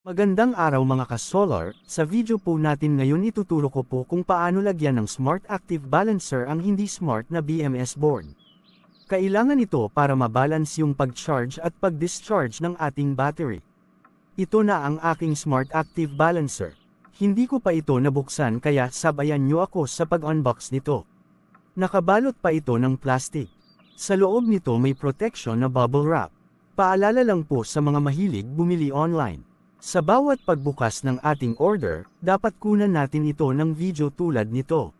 Magandang araw mga ka-solar, sa video po natin ngayon ituturo ko po kung paano lagyan ng Smart Active Balancer ang hindi smart na BMS board. Kailangan ito para mabalance yung pag-charge at pag-discharge ng ating battery. Ito na ang aking Smart Active Balancer. Hindi ko pa ito nabuksan kaya sabayan nyo ako sa pag-unbox nito. Nakabalot pa ito ng plastic. Sa loob nito may protection na bubble wrap. Paalala lang po sa mga mahilig bumili online. Sa bawat pagbukas ng ating order, dapat kunan natin ito ng video tulad nito.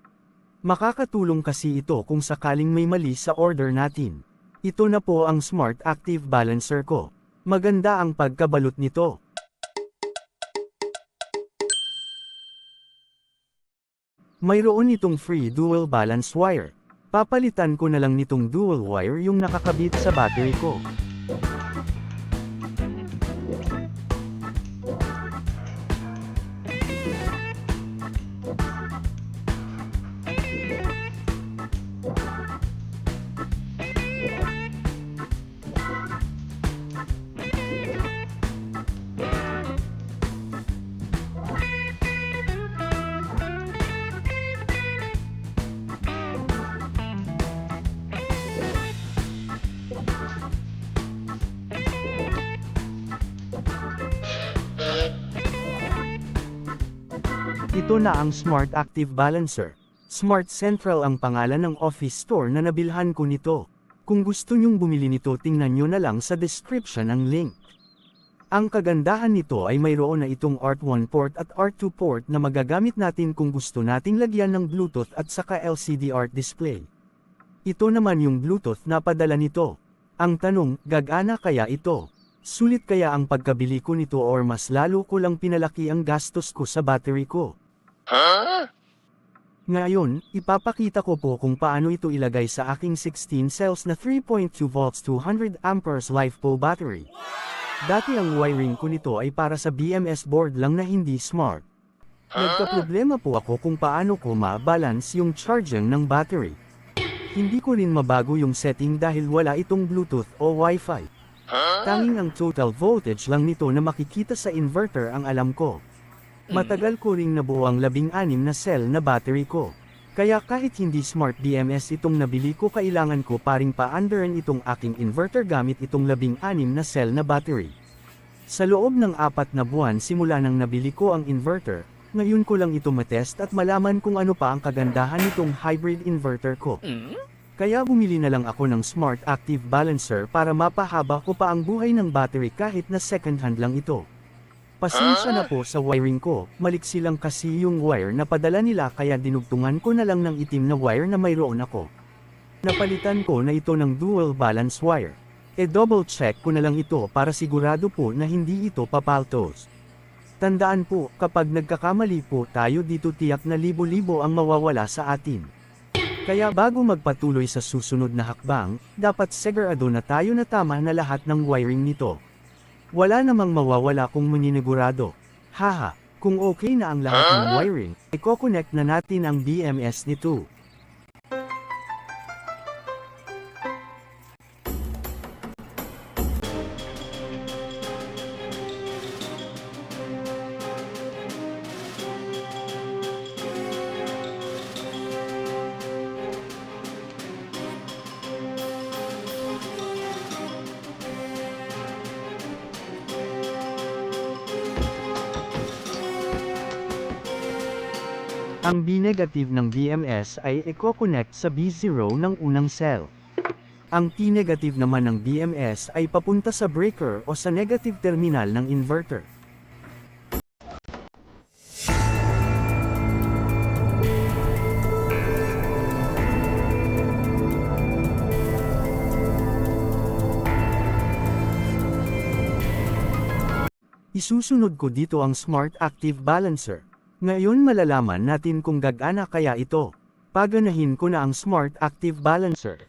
Makakatulong kasi ito kung sakaling may mali sa order natin. Ito na po ang Smart Active Balancer ko. Maganda ang pagkabalot nito. Mayroon itong free dual balance wire. Papalitan ko na lang nitong dual wire yung nakakabit sa battery ko. Ito na ang Smart Active Balancer. Smart Central ang pangalan ng office store na nabilhan ko nito. Kung gusto nyong bumili nito tingnan nyo na lang sa description ang link. Ang kagandahan nito ay mayroon na itong ART1 port at ART2 port na magagamit natin kung gusto nating lagyan ng Bluetooth at saka LCD art display. Ito naman yung Bluetooth na padala nito. Ang tanong, gagana kaya ito? Sulit kaya ang pagkabili ko nito or mas lalo ko lang pinalaki ang gastos ko sa battery ko? Ngayon, ipapakita ko po kung paano ito ilagay sa aking 16 cells na 3.2 volts 200 amperes LiFePO battery. Dati ang wiring ko nito ay para sa BMS board lang na hindi smart. Nagkaproblema po ako kung paano ko ma-balance yung charging ng battery. Hindi ko rin mabago yung setting dahil wala itong Bluetooth o Wi-Fi. Tanging ang total voltage lang nito na makikita sa inverter ang alam ko. Matagal ko ring nabuo ang 16 na cell na battery ko. Kaya kahit hindi smart BMS itong nabili ko kailangan ko paring pa-undern itong aking inverter gamit itong 16 na cell na battery. Sa loob ng 4 na buwan simula nang nabili ko ang inverter, ngayon ko lang ito matest at malaman kung ano pa ang kagandahan nitong hybrid inverter ko. Kaya bumili na lang ako ng Smart Active Balancer para mapahaba ko pa ang buhay ng battery kahit na second hand lang ito. Pasensya na po sa wiring ko, maliksi lang kasi yung wire na padala nila kaya dinugtungan ko na lang ng itim na wire na mayroon ako. Napalitan ko na ito ng dual balance wire. Double check ko na lang ito para sigurado po na hindi ito papaltos. Tandaan po, kapag nagkakamali po tayo dito tiyak na libo-libo ang mawawala sa atin. Kaya bago magpatuloy sa susunod na hakbang, dapat sigurado na tayo na tama na lahat ng wiring nito. Wala namang mawawala kung maninigurado. Haha, kung okay na ang lahat ng wiring, i-connect na natin ang BMS nito. Ang B-negative ng BMS ay i-connect sa B0 ng unang cell. Ang T-negative naman ng BMS ay papunta sa breaker o sa negative terminal ng inverter. Isusunod ko dito ang Smart Active Balancer. Ngayon malalaman natin kung gagana kaya ito. Paganahin ko na ang Smart Active Balancer.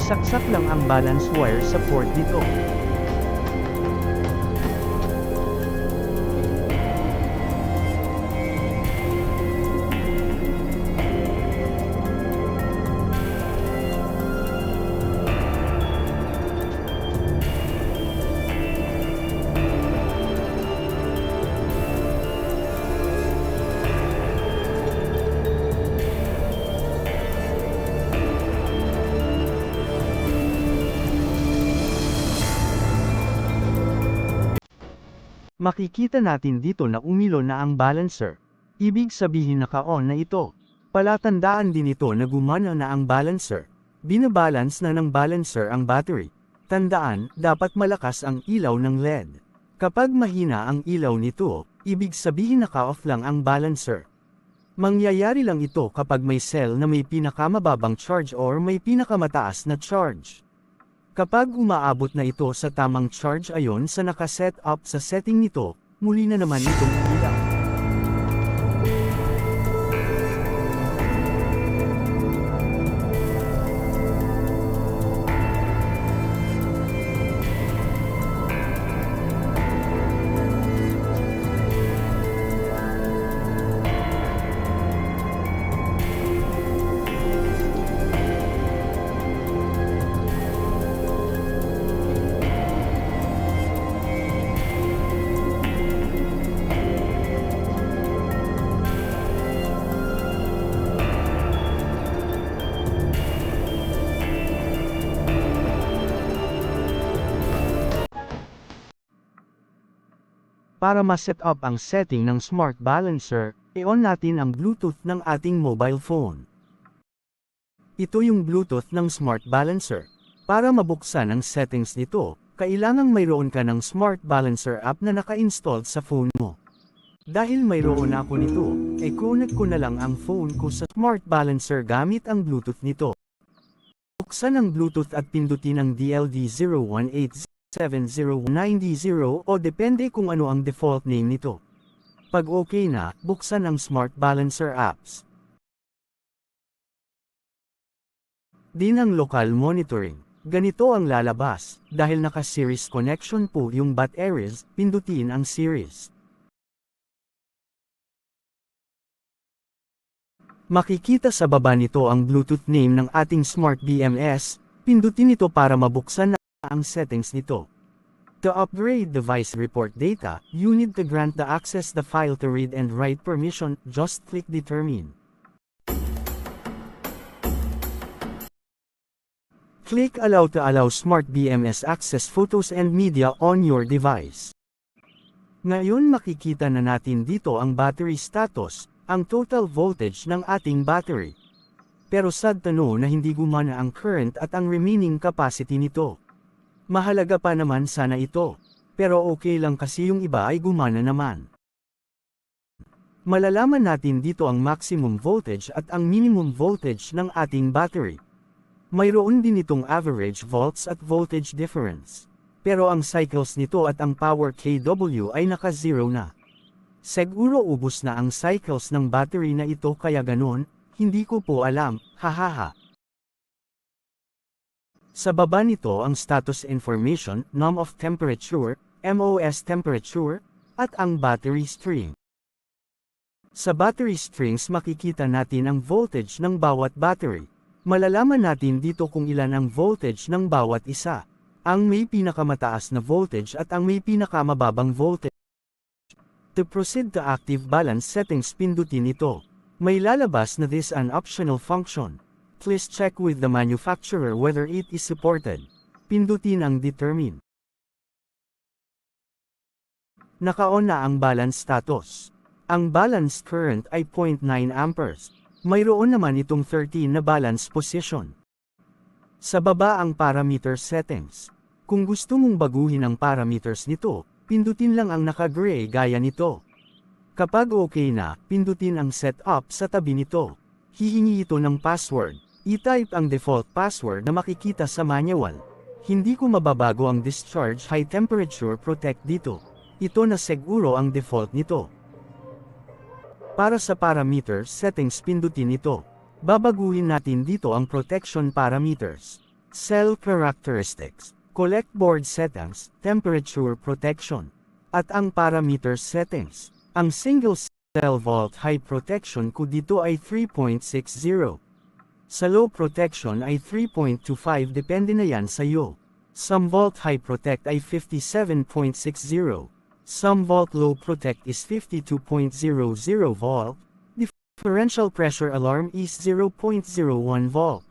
Isaksak lang ang balance wire sa port nito. Makikita natin dito na umilo na ang balancer. Ibig sabihin naka-on na ito. Palatandaan din ito na gumana na ang balancer. Binabalance na ng balancer ang battery. Tandaan, dapat malakas ang ilaw ng LED. Kapag mahina ang ilaw nito, ibig sabihin naka-off lang ang balancer. Mangyayari lang ito kapag may cell na may pinakamababang charge or may pinakamataas na charge. Kapag umaabot na ito sa tamang charge ayon sa nakaset up sa setting nito, muli na naman itong ilaw. Para ma-set up ang setting ng Smart Balancer, i-on natin ang Bluetooth ng ating mobile phone. Ito yung Bluetooth ng Smart Balancer. Para mabuksan ang settings nito, kailangang mayroon ka ng Smart Balancer app na naka-installed sa phone mo. Dahil mayroon ako nito, connect ko na lang ang phone ko sa Smart Balancer gamit ang Bluetooth nito. Buksan ang Bluetooth at pindutin ang DLD 018709D0 o depende kung ano ang default name nito. Pag okay na, buksan ang Smart Balancer apps. Din ang local monitoring. Ganito ang lalabas, dahil naka-series connection po yung batteries, pindutin ang series. Makikita sa baba nito ang Bluetooth name ng ating Smart BMS, pindutin ito para mabuksan na ang settings nito. To upgrade device report data, you need to grant the access the file to read and write permission, just click determine. Click allow to allow Smart BMS access photos and media on your device. Ngayon makikita na natin dito ang battery status, ang total voltage ng ating battery. Pero sad to know na hindi gumana ang current at ang remaining capacity nito. Mahalaga pa naman sana ito, pero okay lang kasi yung iba ay gumana naman. Malalaman natin dito ang maximum voltage at ang minimum voltage ng ating battery. Mayroon din itong average volts at voltage difference. Pero ang cycles nito at ang power kW ay naka-zero na. Siguro ubos na ang cycles ng battery na ito kaya ganun, hindi ko po alam, hahaha. Sa baba nito ang status information, nom of temperature, MOS temperature, at ang battery string. Sa battery strings makikita natin ang voltage ng bawat battery. Malalaman natin dito kung ilan ang voltage ng bawat isa. Ang may pinakamataas na voltage at ang may pinakamababang voltage. To proceed to active balance settings pindutin ito. May lalabas na this an optional function. Please check with the manufacturer whether it is supported. Pindutin ang determine. Naka-on na ang balance status. Ang balance current ay 0.9 amperes. Mayroon naman itong 13 na balance position. Sa baba ang parameter settings. Kung gusto mong baguhin ang parameters nito, pindutin lang ang naka-gray gaya nito. Kapag okay na, pindutin ang setup sa tabi nito. Hihingi ito ng password. I-type ang default password na makikita sa manual. Hindi ko mababago ang discharge high temperature protect dito. Ito na siguro ang default nito. Para sa parameter settings pindutin ito. Babaguhin natin dito ang protection parameters. Cell characteristics, collect board settings, temperature protection, at ang parameter settings. Ang single cell vault high protection ko dito ay 3.60. Sa low protection ay 3.25 depende na yan sa iyo. Some vault high protect ay 57.60. Some vault low protect is 52.00 volt. Differential pressure alarm is 0.01 volt.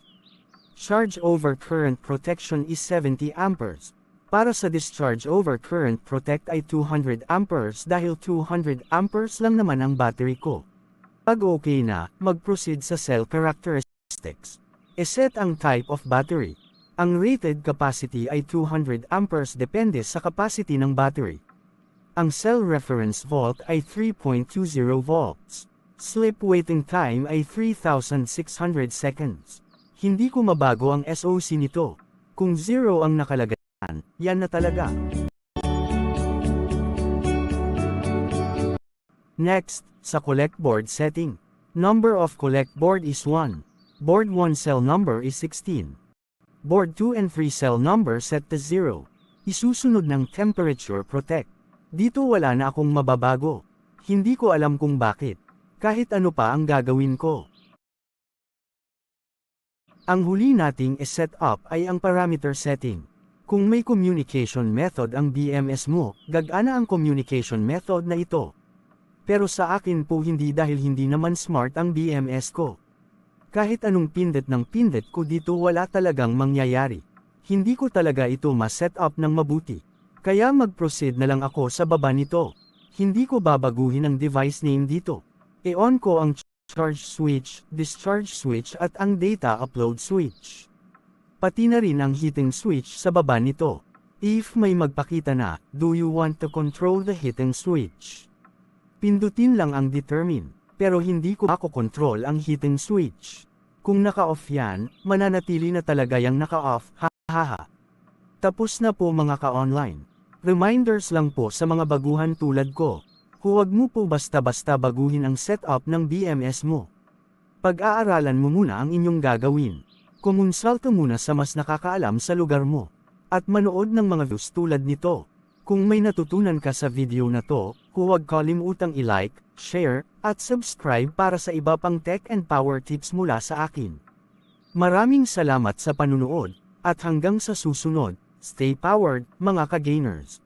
Charge over current protection is 70 amperes. Para sa discharge over current protect ay 200 amperes dahil 200 amperes lang naman ang battery ko. Pag okay na, mag-proceed sa cell characteristics. E-set ang type of battery. Ang rated capacity ay 200 amperes depende sa capacity ng battery. Ang cell reference volt ay 3.20 volts. Sleep waiting time ay 3,600 seconds. Hindi ko mabago ang SOC nito. Kung 0 ang nakalagay, yan na talaga. Next, sa collect board setting. Number of collect board is 1. Board 1 cell number is 16. Board 2 and 3 cell number set to 0. Isusunod ng temperature protect. Dito wala na akong mababago. Hindi ko alam kung bakit. Kahit ano pa ang gagawin ko. Ang huli nating set up ay ang parameter setting. Kung may communication method ang BMS mo, gagana ang communication method na ito. Pero sa akin po hindi dahil hindi naman smart ang BMS ko. Kahit anong pindot ng pindot ko dito wala talagang mangyayari. Hindi ko talaga ito ma-set up ng mabuti. Kaya mag-proceed na lang ako sa baba nito. Hindi ko babaguhin ang device name dito. I-on ko ang charge switch, discharge switch at ang data upload switch. Pati na rin ang heating switch sa baba nito. If may magpakita na, do you want to control the heating switch? Pindutin lang ang determine, pero hindi ko kontrol ang heating switch. Kung naka-off yan, mananatili na talaga yung naka-off, hahaha. Tapos na po mga ka-online. Reminders lang po sa mga baguhan tulad ko. Huwag mo po basta-basta baguhin ang setup ng BMS mo. Pag-aaralan mo muna ang inyong gagawin. Kumonsulta muna sa mas nakakaalam sa lugar mo. At manood ng mga videos tulad nito. Kung may natutunan ka sa video na to, huwag kalimutang i-like, share, at subscribe para sa iba pang tech and power tips mula sa akin. Maraming salamat sa panunood, at hanggang sa susunod, stay powered, mga ka-gainers.